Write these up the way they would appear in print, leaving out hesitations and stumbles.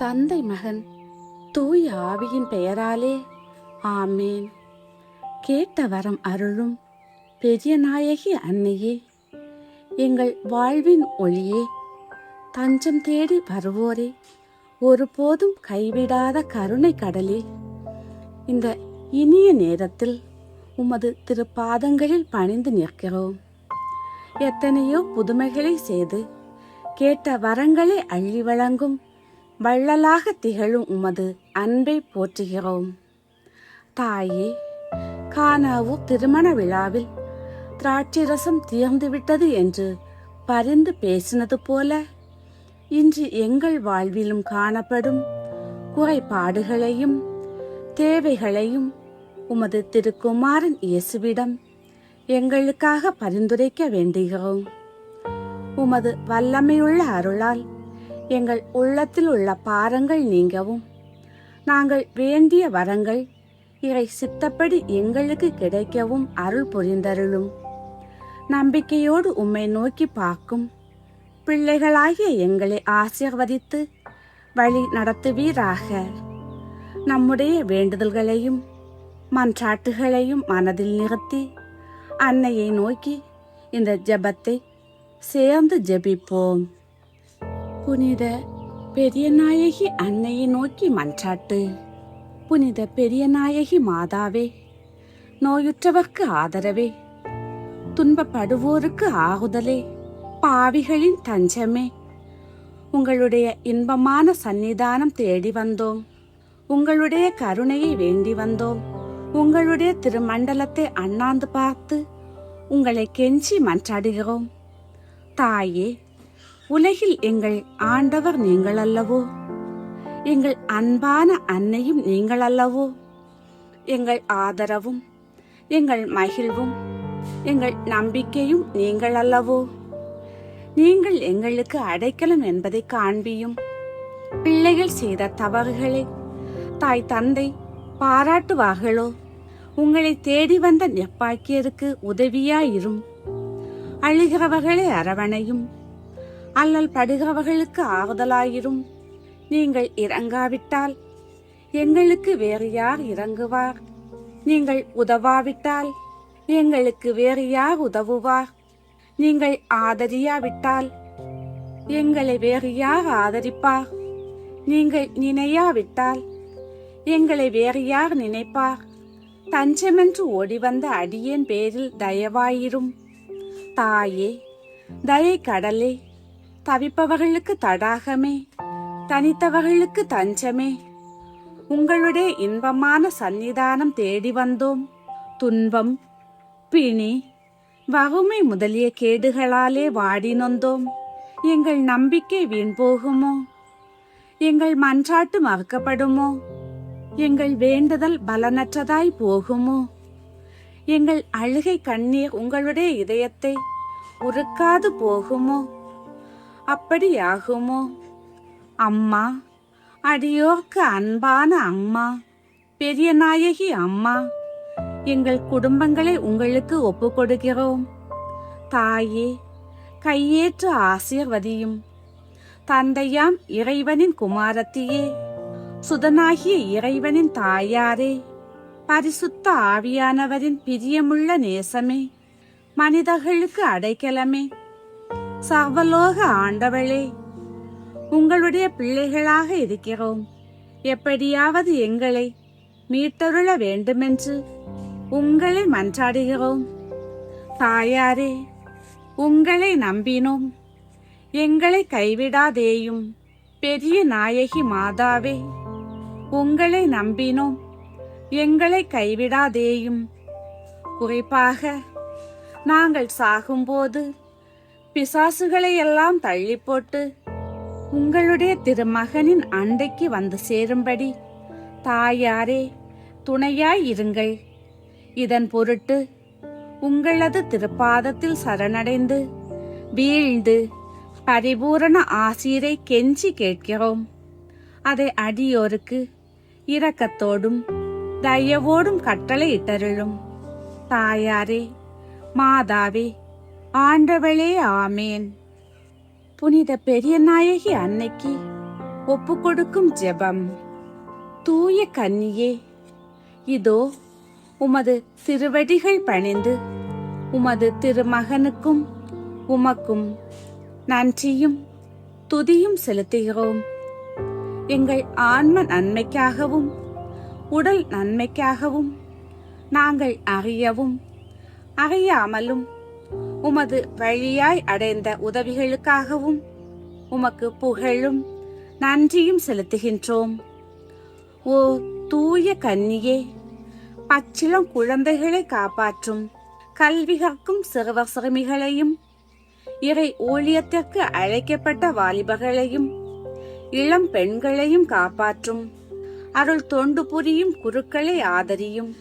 தந்தை மகன் தூய ஆவியின் பெயராலே ஆமேன். கேட்ட வரம் அருளும் பெரிய நாயகி அன்னையே, எங்கள் வாழ்வின் ஒளியே, தஞ்சம் தேடி வருவோரே, ஒருபோதும் கைவிடாத கருணை கடலே, இந்த இனிய நேரத்தில் உமது திருப்பாதங்களில் பணிந்து நிற்கிறோம். எத்தனையோ புதுமைகளை செய்து கேட்ட வரங்களை அள்ளி வழங்கும் வள்ளலாக திகழும் உமது அன்பை போற்றுகிறோம். தாயே, கானாவூர் திருமண விழாவில் திராட்சை ரசம் தீர்ந்துவிட்டது என்று பரிந்து பேசினது போல இன்று எங்கள் வாழ்விலும் காணப்படும் குறைபாடுகளையும் தேவைகளையும் உமது திருக்குமாரன் இயேசுவிடம் எங்களுக்காக பரிந்துரைக்க வேண்டுகிறோம். உமது வல்லமையுள்ள அருளால் எங்கள் உள்ளத்தில் உள்ள பாரங்கள் நீங்கவும், நாங்கள் வேண்டிய வரங்கள் இறை சித்தப்படி எங்களுக்கு கிடைக்கவும் அருள் புரிந்தருளும். நம்பிக்கையோடு உம்மை நோக்கி பார்க்கும் பிள்ளைகளாகிய எங்களை ஆசீர்வதித்து வழி நடத்துவீராக. நம்முடைய வேண்டுதல்களையும் மன்றாட்டுகளையும் மனதில் நிறுத்தி அன்னையை நோக்கி இந்த ஜெபத்தை சேர்ந்து ஜெபிப்போம். புனித பெரிய நாயகி அன்னையை நோக்கி மன்றாட்டு. புனித பெரிய நாயகி மாதாவே, நோயுற்றவர்க்கு ஆதரவே, துன்பப்படுவோருக்கு ஆறுதலே, பாவிகளின் தஞ்சமே, உங்களுடைய இன்பமான சன்னிதானம் தேடி வந்தோம். உங்களுடைய கருணையை வேண்டி வந்தோம். உங்களுடைய திருமண்டலத்தை அண்ணாந்து பார்த்து உங்களை கெஞ்சி மன்றாடுகிறோம். தாயே, உலகில் எங்கள் ஆண்டவர் நீங்கள் அல்லவோ? எங்கள் அன்பான அன்னையும் நீங்கள் அல்லவோ? எங்கள் ஆதரவும் எங்கள் மகிழ்வும் எங்கள் நம்பிக்கையும் நீங்கள் அல்லவோ? நீங்கள் எங்களுக்கு அடைக்கலம் என்பதை காண்பியும். பிள்ளைகள் செய்த தவறுகளை தாய் தந்தை பாராட்டுவார்களோ? உங்களை தேடி வந்த நெப்பாக்கியருக்கு உதவியாயிரும். அழுகிறவர்களை அரவணையும். அல்லல் படுகிறவர்களுக்கு ஆறுதலாயிரும். நீங்கள் இறங்காவிட்டால் எங்களுக்கு வேறு யார் இறங்குவார்? நீங்கள் உதவாவிட்டால் எங்களுக்கு வேறு யார் உதவுவார்? நீங்கள் ஆதரியாவிட்டால் எங்களை வேறு யார் ஆதரிப்பார்? நீங்கள் நினையாவிட்டால் எங்களை வேறு யார் நினைப்பார்? தஞ்சமென்று ஓடிவந்த அடியேன் பேரில் தயவாயிரும். தாயே, தயை கடலே, தவிப்பவர்களுக்கு தடாகமே, தனித்தவர்களுக்கு தஞ்சமே, உங்களுடைய இன்பமான சன்னிதானம் தேடி வந்தோம். துன்பம், பிணி, வறுமை முதலிய கேடுகளாலே வாடி நொந்தோம். எங்கள் நம்பிக்கை வீண் போகுமோ? எங்கள் மன்றாட்டு மறுக்கப்படுமோ? எங்கள் வேண்டுதல் பலனற்றதாய் போகுமோ? எங்கள் அழுகை கண்ணீர் உங்களுடைய இதயத்தை உருக்காது போகுமோ? அப்படியாகுமோ? அம்மா, அடியோர்க்கு அன்பான அம்மா, பெரிய நாயகி அம்மா, எங்கள் குடும்பங்களை உங்களுக்கு ஒப்பு கொடுக்கிறோம். தாயே, கையேற்று ஆசீர்வதியும். தந்தையாம் இறைவனின் குமாரத்தியே, சுதனாகிய இறைவனின் தாயாரே, பரிசுத்த ஆவியானவரின் பிரியமுள்ள நேசமே, மனிதர்களுக்கு அடைக்கலமே, சர்வலோக ஆண்டவளே, உங்களுடைய பிள்ளைகளாக இருக்கிறோம். எப்படியாவது எங்களை மீட்டருள வேண்டுமென்று உங்களை மன்றாடுகிறோம். தாயாரே, உங்களை நம்பினோம், எங்களை கைவிடாதேயும். பெரிய நாயகி மாதாவே, உங்களை நம்பினோம், எங்களை கைவிடாதேயும். குறிப்பாக நாங்கள் சாகும்போது பிசாசுகளை எல்லாம் தள்ளி போட்டு உங்களுடைய திருமகனின் அண்டைக்கு வந்து சேரும்படி தாயாரே துணையாய் இருங்கள். இதன் பொருட்டு உங்களது திருப்பாதத்தில் சரணடைந்து வீழ்ந்து பரிபூரண ஆசீரை கெஞ்சி கேட்கிறோம். அதை அடியோருக்கு இரக்கத்தோடும் தயவோடும் கட்டளை இட்டருளும். தாயாரே, மாதாவே, ஆண்டவளே, ஆமேன். புனித பெரிய நாயகி அன்னைக்கு ஒப்புக்கொடுக்கும் ஜெபம். தூய கன்னியே, இதோ உமது திருவடிகள் பணிந்து உமது திருமகனுக்கும் உமக்கும் நன்றியும் துதியும் செலுத்துகிறோம். எங்கள் ஆன்ம நன்மைக்காகவும் உடல் நன்மைக்காகவும் நாங்கள் அறியவும் அறியாமலும் உமது வழியாய் அடைந்த உதவிகளுக்காகவும் உமக்கு புகழும் நன்றியும் செலுத்துகின்றோம். ஓ தூய கன்னியே, பச்சிளம் குழந்தைகளை காப்பாற்றும் கல்வி கற்கும் சிறுவர் சிறுமிகளையும் இறை ஊழியத்திற்கு அழைக்கப்பட்ட வாலிபர்களையும் இளம் பெண்களையும் காப்பாற்றும் அருள் தொண்டு புரியும் குருக்களை ஆதரியும்.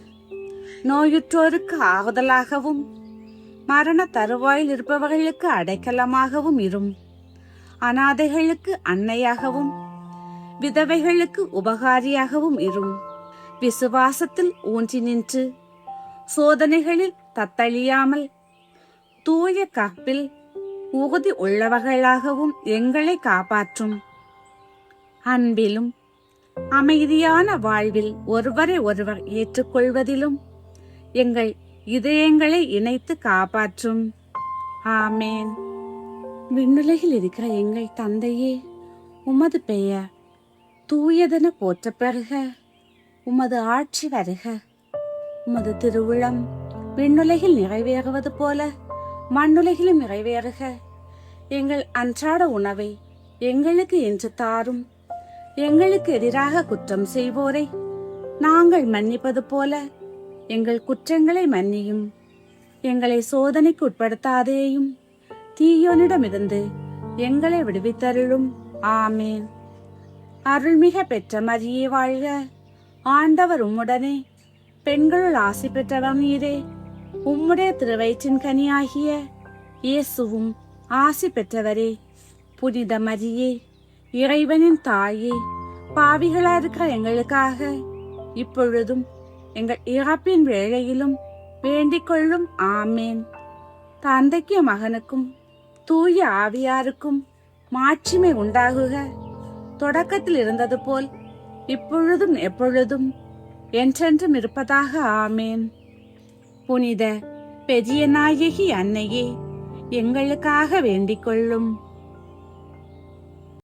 நோயுற்றோருக்கு ஆறுதலாகவும் மரண தருவாயில் இருப்பவர்களுக்கு அடைக்கலமாகவும் இரும். அனாதைகளுக்கு அன்னையாகவும் விதவைகளுக்கு உபகாரியாகவும் இரும். விசுவாசத்தில் ஊன்றி நின்று சோதனைகளில் தத்தளியாமல் தூய கற்பில் உறுதி உள்ளவர்களாகவும் எங்களை காப்பாற்றும். அன்பிலும் அமைதியான வாழ்வில் ஒருவரை ஒருவர் ஏற்றுக்கொள்வதிலும் எங்கள் இதயங்களை இணைத்து காப்பாற்றும். ஆமேன். விண்ணுலகில் இருக்கிற எங்கள் தந்தையே, உமது பெயர் தூயதென போற்ற பெறுக. உமது ஆட்சி வருக. உமது திருவுளம் விண்ணுலகில் நிறைவேறுவது போல மண்ணுலகிலும் நிறைவேறுக. எங்கள் அன்றாட உணவை எங்களுக்கு இன்று தாரும். எங்களுக்கு எதிராக குற்றம் செய்வோரை நாங்கள் மன்னிப்பது போல எங்கள் குற்றங்களை மன்னியும். எங்களை சோதனைக்கு உட்படுத்தாதேயும், தீயோனிடமிருந்து எங்களை விடுவித்தருளும். ஆமேன். அருள்மிக பெற்ற மரியே வாழ்க. ஆண்டவர் உம்முடனே, பெண்களுள் ஆசி பெற்றவர் நீரே. உம்முடைய திருவயிற்றின் கனியாகிய இயேசுவும் ஆசி பெற்றவரே. புனித மரியே, இறைவனின் தாயே, பாவிகளாயிருக்கிற எங்களுக்காக இப்பொழுதும் எங்கள் இறப்பின் வேளையிலும் வேண்டிக் கொள்ளும். ஆமேன். தந்தைக்கு மகனுக்கும் தூய ஆவியாருக்கும் மாட்சிமை உண்டாகுக. தொடக்கத்தில் இருந்தது போல் இப்பொழுதும் எப்பொழுதும் என்றென்றும் இருப்பதாக. ஆமேன். புனித பெரிய நாயகி அன்னையே, எங்களுக்காக வேண்டிக் கொள்ளும்.